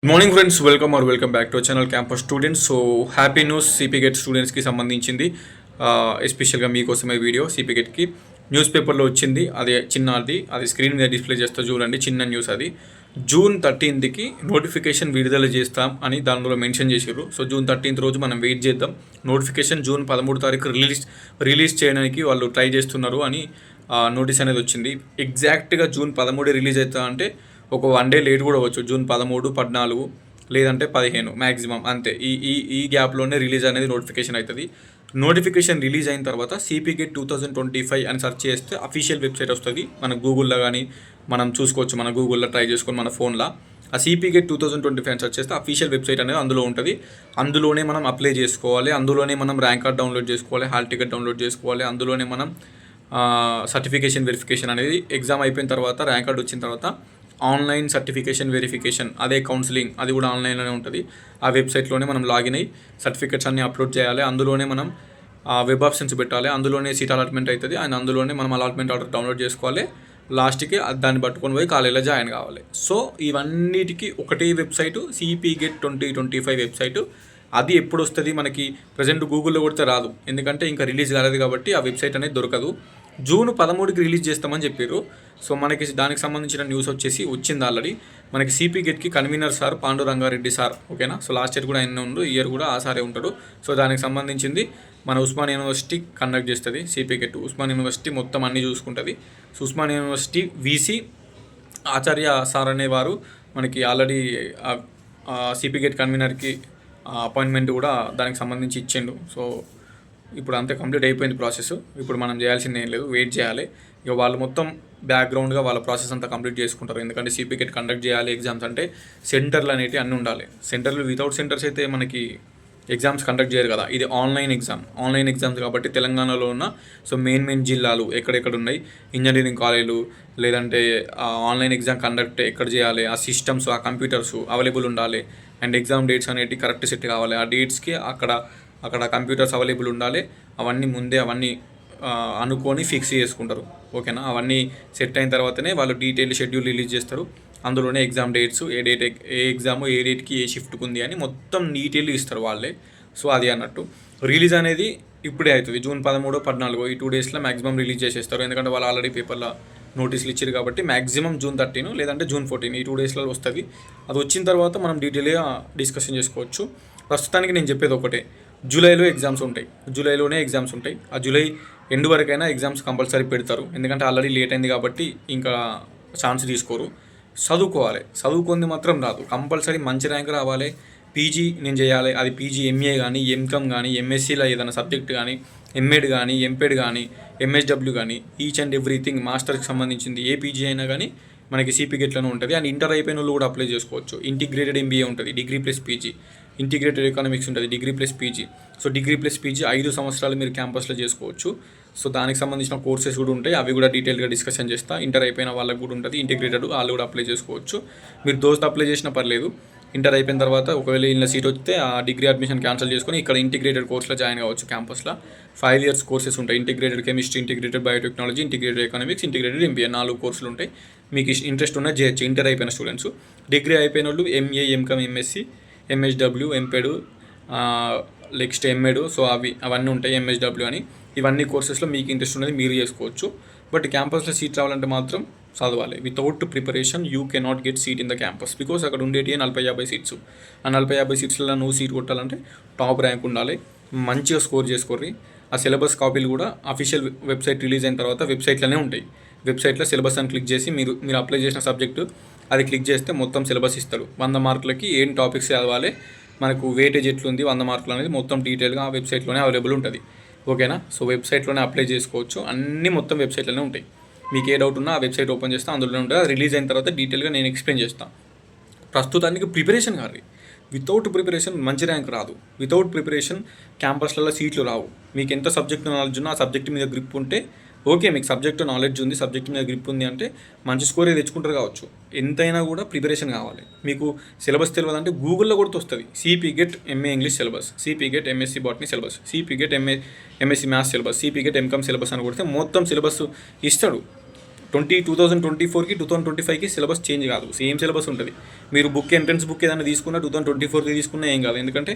Good morning friends, welcome back to channel campus students. So happy news CP get స్టూడెంట్స్కి సంబంధించింది. ఎస్పెషల్గా మీకోసమే video. CP గెట్కి news పేపర్లో వచ్చింది, అది చిన్నది, అది స్క్రీన్ మీద డిస్ప్లే చేస్తా చూడండి. చిన్న న్యూస్ అది. జూన్ 13కి నోటిఫికేషన్ విడుదల చేస్తాం అని దానిలో మెన్షన్ చేశారు. సో జూన్ 13th రోజు మనం వెయిట్ చేద్దాం. నోటిఫికేషన్ జూన్ 13 తారీఖు రిలీజ్ చేయడానికి వాళ్ళు ట్రై చేస్తున్నారు అని నోటీస్ అనేది వచ్చింది. ఎగ్జాక్ట్గా జూన్ 13 రిలీజ్ అవుతా అంటే ఒక 1 డే లేట్ కూడా అవ్వచ్చు. జూన్ 13, 14 లేదంటే 15 మ్యాక్సిమం, అంతే. ఈ ఈ ఈ గ్యాప్లోనే రిలీజ్ అనేది నోటిఫికేషన్ అవుతుంది. నోటిఫికేషన్ రిలీజ్ అయిన తర్వాత సిపి గెట్ 2025 అని సెర్చ్ చేస్తే అఫీషియల్ వెబ్సైట్ వస్తుంది. మన గూగుల్లో కానీ మనం చూసుకోవచ్చు, మన గూగుల్లో ట్రై చేసుకొని మన ఫోన్లో ఆ సిపి గెట్ 2025 అని సెర్చ్ చేస్తే అఫీషియల్ వెబ్సైట్ అనేది అందులో ఉంటుంది. అందులోనే మనం అప్లై చేసుకోవాలి, అందులోనే మనం ర్యాంక్ కార్డ్ డౌన్లోడ్ చేసుకోవాలి, హాల్ టికెట్ డౌన్లోడ్ చేసుకోవాలి, అందులోనే మనం సర్టిఫికేషన్ వెరిఫికేషన్ అనేది ఎగ్జామ్ అయిపోయిన తర్వాత, ర్యాంక్ కార్డ్ వచ్చిన తర్వాత ఆన్లైన్ సర్టిఫికేషన్ వెరిఫికేషన్, అదే కౌన్సిలింగ్, అది కూడా ఆన్లైన్లోనే ఉంటుంది. ఆ వెబ్సైట్లోనే మనం లాగిన్ అయ్యి సర్టిఫికేట్స్ అన్నీ అప్లోడ్ చేయాలి. అందులోనే మనం వెబ్ ఆప్షన్స్ పెట్టాలి, అందులోనే సీట్ అలాట్మెంట్ అవుతుంది. అండ్ అందులోనే మనం అలాట్మెంట్ ఆర్డర్ డౌన్లోడ్ చేసుకోవాలి. లాస్ట్కి దాన్ని పట్టుకొని పోయి కాలేజీలో జాయిన్ కావాలి. సో ఇవన్నిటికీ ఒకటే వెబ్సైటు, సిపి గెట్ 2025 వెబ్సైటు. అది ఎప్పుడు వస్తుంది మనకి? ప్రజెంట్ గూగుల్లో కొడితే రాదు, ఎందుకంటే ఇంకా రిలీజ్ కాలేదు కాబట్టి ఆ వెబ్సైట్ అనేది దొరకదు. జూన్ 13కి రిలీజ్ చేస్తామని చెప్పారు. సో మనకి దానికి సంబంధించిన న్యూస్ వచ్చింది ఆల్రెడీ. మనకి సిపి గెట్కి కన్వీనర్ సార్ పాండురంగారెడ్డి సార్, ఓకేనా. సో లాస్ట్ ఇయర్ కూడా ఆయన ఉండు, ఈ ఇయర్ కూడా ఆ సారే ఉంటాడు. సో దానికి సంబంధించింది మన ఉస్మాన్ యూనివర్సిటీ కండక్ట్ చేస్తుంది సిపి గెట్. ఉస్మాన్ యూనివర్సిటీ మొత్తం అన్నీ చూసుకుంటుంది. సో ఉస్మాన్ యూనివర్సిటీ వీసీ ఆచార్య సార్ అనేవారు మనకి ఆల్రెడీ సిపి గెట్ కన్వీనర్కి అపాయింట్మెంట్ కూడా దానికి సంబంధించి ఇచ్చిండు. సో ఇప్పుడు అంతే కంప్లీట్ అయిపోయింది ప్రాసెస్. ఇప్పుడు మనం చేయాల్సింది ఏం లేదు, వెయిట్ చేయాలి. ఇక వాళ్ళు మొత్తం బ్యాక్గ్రౌండ్గా వాళ్ళ ప్రాసెస్ అంతా కంప్లీట్ చేసుకుంటారు. ఎందుకంటే సిపి గెట్ కండక్ట్ చేయాలి ఎగ్జామ్స్ అంటే సెంటర్లు అనేవి అన్నీ ఉండాలి. సెంటర్లు వితౌట్ సెంటర్స్ అయితే మనకి ఎగ్జామ్స్ కండక్ట్ చేయరు కదా. ఇది ఆన్లైన్ ఎగ్జామ్స్ కాబట్టి తెలంగాణలో ఉన్న సో మెయిన్ జిల్లాలు ఎక్కడెక్కడ ఉన్నాయి, ఇంజనీరింగ్ కాలేజీలు, లేదంటే ఆన్లైన్ ఎగ్జామ్ కండక్ట్ ఎక్కడ చేయాలి, ఆ సిస్టమ్స్, ఆ కంప్యూటర్స్ అవైలబుల్ ఉండాలి. అండ్ ఎగ్జామ్ డేట్స్ అనేవి కరెక్ట్ సెట్ కావాలి. ఆ డేట్స్కి అక్కడ కంప్యూటర్స్ అవైలబుల్ ఉండాలి. అవన్నీ అనుకొని ఫిక్స్ చేసుకుంటారు, ఓకేనా. అవన్నీ సెట్ అయిన తర్వాతనే వాళ్ళు డీటెయిల్ షెడ్యూల్ రిలీజ్ చేస్తారు. అందులోనే ఎగ్జామ్ డేట్స్, ఏ ఎగ్జామ్ ఏ డేట్కి ఏ షిఫ్ట్కి ఉంది అని మొత్తం డీటెయిల్ ఇస్తారు వాళ్ళే. సో అది అన్నట్టు రిలీజ్ అనేది ఇప్పుడే అవుతుంది. జూన్ 13, 14 ఈ 2 డేస్లో మ్యాక్సిమం రిలీజ్ చేసేస్తారు. ఎందుకంటే వాళ్ళు ఆల్రెడీ పేపర్లో నోటీసులు ఇచ్చారు కాబట్టి మ్యాక్సిమం జూన్ 13 లేదంటే జూన్ 14 ఈ 2 డేస్లో వస్తుంది. అది వచ్చిన తర్వాత మనం డీటెయిల్గా డిస్కషన్ చేసుకోవచ్చు. ప్రస్తుతానికి నేను చెప్పేది ఒకటే, జూలైలోనే ఎగ్జామ్స్ ఉంటాయి. ఆ జూలై ఎండ్ వరకైనా ఎగ్జామ్స్ కంపల్సరీ పెడతారు. ఎందుకంటే ఆల్రెడీ లేట్ అయింది కాబట్టి ఇంకా ఛాన్స్ తీసుకోరు. చదువుకుంది మాత్రం రాదు, కంపల్సరీ మంచి ర్యాంక్ రావాలి. పీజీ నేను చేయాలి, అది పీజీ ఎంఏ కానీ, ఎంకామ్ కానీ, ఎంఎస్సీలో ఏదైనా సబ్జెక్ట్ కానీ, ఎంఎడ్ కానీ, ఎంపెడ్ కానీ, ఎంఎస్డబ్ల్యూ కానీ, ఈచ్ అండ్ ఎవ్రీథింగ్ మాస్టర్కి సంబంధించింది ఏ పీజీ అయినా కానీ మనకి సిపి గెట్లోనే ఉంటుంది. అండ్ ఇంటర్ అయిపోయిన వాళ్ళు కూడా అప్లై చేసుకోవచ్చు. ఇంటిగ్రేటెడ్ ఎంబీఏ ఉంటుంది, degree plus PG. Integrated economics ఉంటుంది, degree plus PG. So degree plus PG 5 సంవత్సరాలు మీరు క్యాంపస్లో చేసుకోవచ్చు. సో దానికి సంబంధించిన కోర్సెస్ కూడా ఉంటాయి, అవి కూడా డీటెయిల్గా డిస్కషన్ చేస్తా. ఇంటర్ అయిపోయిన వాళ్ళకి కూడా ఉంటుంది ఇంటిగ్రేటెడ్, వాళ్ళు కూడా అప్లై చేసుకోవచ్చు. మీరు దోస్త్ అప్లై చేసినా పర్లేదు. ఇంటర్ అయిపోయిన తర్వాత ఒకవేళ ఇలా సీట్ వస్తే ఆ డిగ్రీ అడ్మిషన్ క్యాన్సిల్ చేసుకొని ఇక్కడ ఇంటిగ్రేటెడ్ కోర్సులో జాయిన్ కావచ్చు. క్యాంపస్లో 5 years కోర్సెస్ ఉంటాయి. Integrated chemistry, integrated biotechnology, integrated economics, integrated MBA 4 కోర్సులు ఉంటాయి. మీకు ఇంట్రెస్ట్ ఉన్న చేయొచ్చు ఇంటర్ అయిపోయిన స్టూడెంట్స్. డిగ్రీ అయిపోయిన వాళ్ళు MA, MCom, MSc, MSW, MPEd, next MEd, so అవన్నీ ఉంటాయి. ఎంఎస్డబ్ల్యూ అని ఇవన్నీ కోర్సెస్లో మీకు ఇంట్రెస్ట్ ఉన్నది మీరు చేసుకోవచ్చు. బట్ క్యాంపస్లో సీట్ రావాలంటే మాత్రం చదవాలి. Without preparation you cannot get seat in the campus. Because అక్కడ ఉండేటి 40-50 సీట్స్. ఆ 40-50 సీట్స్లో నువ్వు సీట్ కొట్టాలంటే టాప్ ర్యాంక్ ఉండాలి, మంచిగా స్కోర్ చేసుకోర్రి. ఆ సిలబస్ కాపీలు కూడా అఫీషియల్ వెబ్సైట్ రిలీజ్ అయిన తర్వాత వెబ్సైట్లోనే ఉంటాయి. వెబ్సైట్లో సిలబస్ అని క్లిక్ చేసి మీరు అప్లై చేసిన సబ్జెక్టు అది క్లిక్ చేస్తే మొత్తం సిలబస్ ఇస్తారు. 100 మార్కులకి ఏం టాపిక్స్ చదవాలి, మనకు వెయిటేజ్ ఎట్లుంది, 100 మార్కులు అనేది మొత్తం డీటెయిల్గా ఆ వెబ్సైట్లోనే అవైలబుల్ ఉంటుంది, ఓకేనా. సో వెబ్సైట్లోనే అప్లై చేసుకోవచ్చు. అన్నీ మొత్తం వెబ్సైట్లోనే ఉంటాయి. మీకు ఏ డౌట్ ఉన్నా ఆ వెబ్సైట్ ఓపెన్ చేస్తే అందులోనే ఉంటుంది. అది రిలీజ్ అయిన తర్వాత డీటెయిల్గా నేను ఎక్స్ప్లెయిన్ చేస్తాను. ప్రస్తుతానికి ప్రిపరేషన్ కాదు, వితౌట్ ప్రిపరేషన్ మంచి ర్యాంక్ రాదు. వితౌట్ ప్రిపరేషన్ క్యాంపస్లలో సీట్లు రావు. మీకు ఎంత సబ్జెక్ట్ నాలెడ్జ్ ఉన్నా ఆ సబ్జెక్ట్ మీద గ్రిప్ ఉంటే ఓకే, మీకు సబ్జెక్ట్ నాలెడ్జ్ ఉంది, సబ్జెక్ట్ మీద గ్రిప్ ఉంది అంటే మంచి స్కోరే తెచ్చుకుంటారు కావచ్చు. ఎంతైనా కూడా ప్రిపరేషన్ కావాలి. మీకు సిలబస్ తెలియదంటే గూగుల్లో కూడా వస్తుంది. CP GET MA English syllabus, CP GET MSc botany syllabus, CP GET MSc maths syllabus, CP GET MCom syllabus అని కొడితే మొత్తం సిలబస్ ఇస్తాడు. 2024కి 2025కి సిలబస్ చేంజ్ కాదు, సేమ్ సిలబస్ ఉంటుంది. మీరు బుక్ ఎంట్రన్స్ బుక్ ఏదైనా తీసుకున్నా 2024 తీసుకున్నా ఏం కాదు, ఎందుకంటే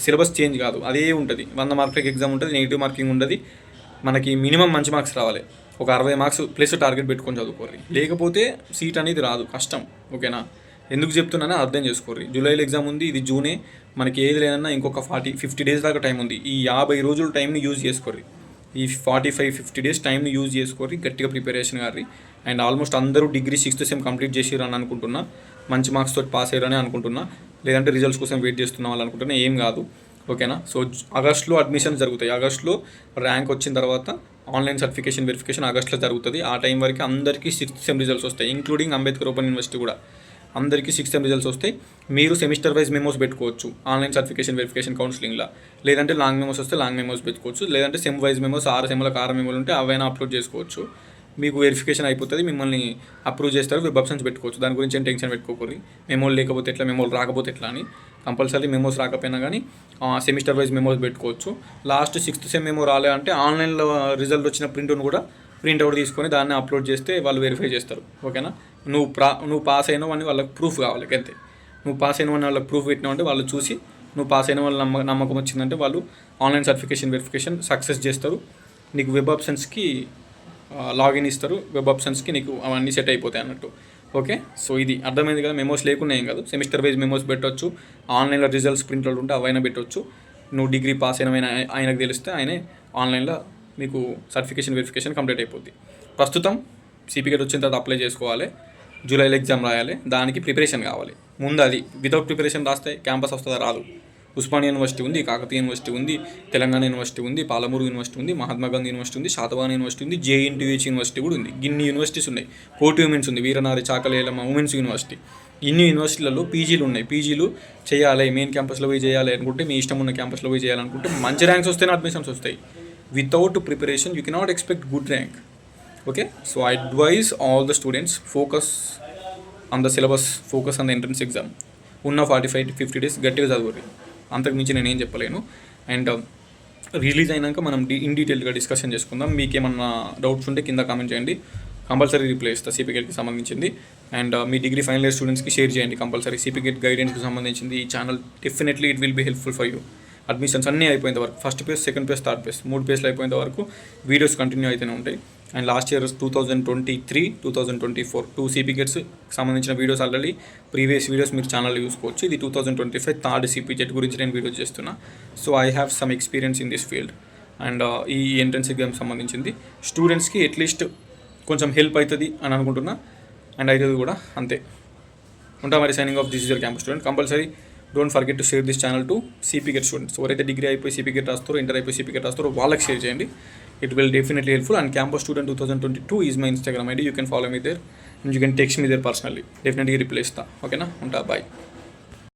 సిలబస్ చేంజ్ కాదు, అదే ఉంటుంది. 100 మార్కులకి ఎగ్జామ్ ఉంటుంది, నెగిటివ్ మార్కింగ్ ఉండదు. మనకి మినిమం మంచి మార్క్స్ రావాలి, ఒక 60 మార్క్స్ ప్లస్ టార్గెట్ పెట్టుకొని చదువుకోరు, లేకపోతే సీట్ అనేది రాదు, కష్టం. ఓకేనా? ఎందుకు చెప్తున్నానో అర్థం చేసుకోర్రి. జూలైలో ఎగ్జామ్ ఉంది, ఇది జూనే, మనకి ఏది లేదన్నా ఇంకొక 40-50 డేస్ దాకా టైం ఉంది. ఈ 50 రోజుల టైంని యూజ్ చేసుకోర్రి, ఈ 45-50 డేస్ టైంని యూజ్ చేసుకోర్రి, గట్టిగా ప్రిపరేషన్ గారి. అండ్ ఆల్మోస్ట్ అందరూ డిగ్రీ 6th సెమ్ కంప్లీట్ చేసిరని అనుకుంటున్నా, మంచి మార్క్స్ తోటి పాస్ అయ్యారని అనుకుంటున్నా, లేదంటే రిజల్ట్స్ కోసం వెయిట్ చేస్తున్న వాళ్ళు అనుకుంటున్నా, ఏం కాదు. ఓకేనా? సో ఆగస్ట్లో అడ్మిషన్స్ జరుగుతాయి. ఆగస్ట్లో ర్యాంక్ వచ్చిన తర్వాత ఆన్లైన్ సర్టిఫికేషన్ వెరిఫికేషన్ ఆగస్ట్లో జరుగుతుంది. ఆ టైం వరకు అందరికీ 6th సెమ్ రిజల్ట్స్ వస్తాయి, ఇంక్లూడింగ్ అంబేద్కర్ ఓపెన్ యూనివర్సిటీ కూడా అందరికీ 6th సెమ్ రిజల్ట్స్ వస్తాయి. మీరు సెమిస్టర్ వైజ్ మెమోస్ పెట్టుకోవచ్చు ఆన్లైన్ సర్టిఫికేషన్ వెరిఫికేషన్ కౌన్సిలింగ్లో, లేదంటే లాంగ్ మెమోస్ వస్తే లాంగ్ మెమోస్ పెట్టుకోవచ్చు, లేదంటే సెమ్ వైజ్ మెమోస్ 6 సెమ్లకు 6 మెమోలు ఉంటే అవైనా అప్లోడ్ చేసుకోవచ్చు. మీకు వెరిఫికేషన్ అయిపోతుంది, మిమ్మల్ని అప్రూవ్ చేస్తారు, వెబ్ ఆప్షన్స్ పెట్టుకోవచ్చు. దాని గురించి ఏం టెన్షన్ పెట్టుకోకూడదు. మెమోలు లేకపోతే ఎట్లా, మెమోలు రాకపోతే ఎట్లా అని. కంపల్సరీ మెమోస్ రాకపోయినా కానీ సెమిస్టర్ వైజ్ మెమోస్ పెట్టుకోవచ్చు. లాస్ట్ 6th సెమ్ మెమో రాలే అంటే ఆన్లైన్లో రిజల్ట్ వచ్చిన ప్రింట్ను కూడా ప్రింట్అవుట్ తీసుకొని దాన్ని అప్లోడ్ చేస్తే వాళ్ళు వెరిఫై చేస్తారు. ఓకేనా? నువ్వు పాస్ అయినావు అని వాళ్ళకి ప్రూఫ్ కావాలి, అంతే. నువ్వు పాస్ అయిన వాళ్ళకి ప్రూఫ్ పెట్టినావు అంటే వాళ్ళు చూసి నువ్వు పాస్ అయిన వాళ్ళ నమ్మకం వచ్చిందంటే వాళ్ళు ఆన్లైన్ సర్టిఫికేషన్ వెరిఫికేషన్ సక్సెస్ చేస్తారు. నీకు వెబ్ ఆప్షన్స్కి లాగిన్ ఇస్తారు, వెబ్ ఆప్షన్స్కి నీకు అవన్నీ సెట్ అయిపోతాయి అన్నట్టు. ఓకే, సో ఇది అర్థమైంది కదా. మెమోస్ లేకుండా ఏం కాదు, సెమిస్టర్ వైజ్ మెమోస్ పెట్టవచ్చు, ఆన్లైన్లో రిజల్ట్స్ ప్రింట్అవుట్ ఉంటే అవైనా పెట్టవచ్చు. నువ్వు డిగ్రీ పాస్ అయిన ఆయనకు తెలిస్తే ఆయనే ఆన్లైన్లో మీకు సర్టిఫికేషన్ వెరిఫికేషన్ కంప్లీట్ అయిపోద్ది. ప్రస్తుతం సిపిగేట్ వచ్చిన తర్వాత అప్లై చేసుకోవాలి, జూలైలో ఎగ్జామ్ రాయాలి, దానికి ప్రిపరేషన్ కావాలి. ముందు అది వితౌట్ ప్రిపరేషన్ రాస్తే క్యాంపస్ వస్తుందా? రాదు. ఉస్మానియా యూనివర్సిటీ ఉంది, కాకతీయ యూనివర్సిటీ ఉంది, తెలంగాణ యూనివర్సిటీ ఉంది, పాలమూరు యూనివర్సిటీ ఉంది, మహాత్మా గాంధీ యూనివర్సిటీ ఉంది, శాతవాహన యూనివర్సిటీ ఉంది, JNTH యూనివర్సిటీ కూడా ఉంది. ఇన్ని యూనివర్సిటీస్ ఉన్నాయి. కోటి ఉమెన్స్ ఉంది, వీరనారి చాకలేలమ్మ ఉమెన్స్ యూనివర్సిటీ. ఇన్ని యూనివర్సిటీలలో పీజీలు ఉన్నాయి. పీజీలు చేయాలి, మెయిన్ క్యాంపస్లో పోయి చేయాలి అనుకుంటే, మీ ఇష్టం ఉన్న క్యాంపస్లో పోయి చేయాలనుకుంటే మంచి ర్యాంక్స్ వస్తేనే అడ్మిషన్స్ వస్తాయి. Without preparation you cannot expect good rank. Okay, so I advise all the students focus on the syllabus, focus on the entrance exam. ఉన్న 45-50 డేస్ గట్టిగా చదువురి, అంతకు మించి నేను ఏం చెప్పలేను. అండ్ రిలీజ్ అయినాక మనం ఇన్ డీటెయిల్గా డిస్కషన్ చేసుకుందాం. మీకు ఏమన్నా డౌట్స్ ఉంటే కింద కామెంట్ చేయండి, కంపల్సరీ రిప్లై ఇస్తా సిపిగేట్కి సంబంధించింది. అండ్ మీ డిగ్రీ ఫైనల్ ఇయర్ స్టూడెంట్స్కి షేర్ చేయండి కంపల్సరీ. సిపిగేట్ గైడెన్స్కి సంబంధించింది ఈ channel definitely it will be helpful for you. Admissions అన్నీ అయిపోయేంత వరకు, first page, second page, third page, 3 పేజ్లు అయిపోయేంత వరకు వీడియోస్ కంటిన్యూ అయితేనే ఉంటాయి. అండ్ లాస్ట్ ఇయర్ 2023-2024 2 సిపిగేట్స్ సంబంధించిన వీడియోస్ ఆల్రెడీ ప్రీవియస్ వీడియోస్ మీరు ఛానల్లో చూసుకోవచ్చు. ఇది 2025 థర్డ్ సిపిజెట్ గురించి నేను వీడియో చేస్తున్నా. So I have some experience in this field. And ఈ ఎంట్రన్స్ ఎగ్జామ్ సంబంధించింది స్టూడెంట్స్కి అట్లీస్ట్ కొంచెం హెల్ప్ అవుతుంది అని అనుకుంటున్నా. అండ్ అవుతుంది కూడా, అంతే. ఉంటా మరి. Signing off, this is your campus student. Compulsory don't forget to share this channel to CPGET students. ఎవరైతే డిగ్రీ అయిపోయి సిపిగేట్ రాస్తారో, ఇంటర్ అయిపోయి సిపిగేట్ రాస్తారో వాళ్ళకి షేర్ చేయండి. It will definitely helpful. And Campus Student 2022 is my Instagram ID. You can follow me there and you can text me there personally. Definitely reply. Okay na? Unta, bye.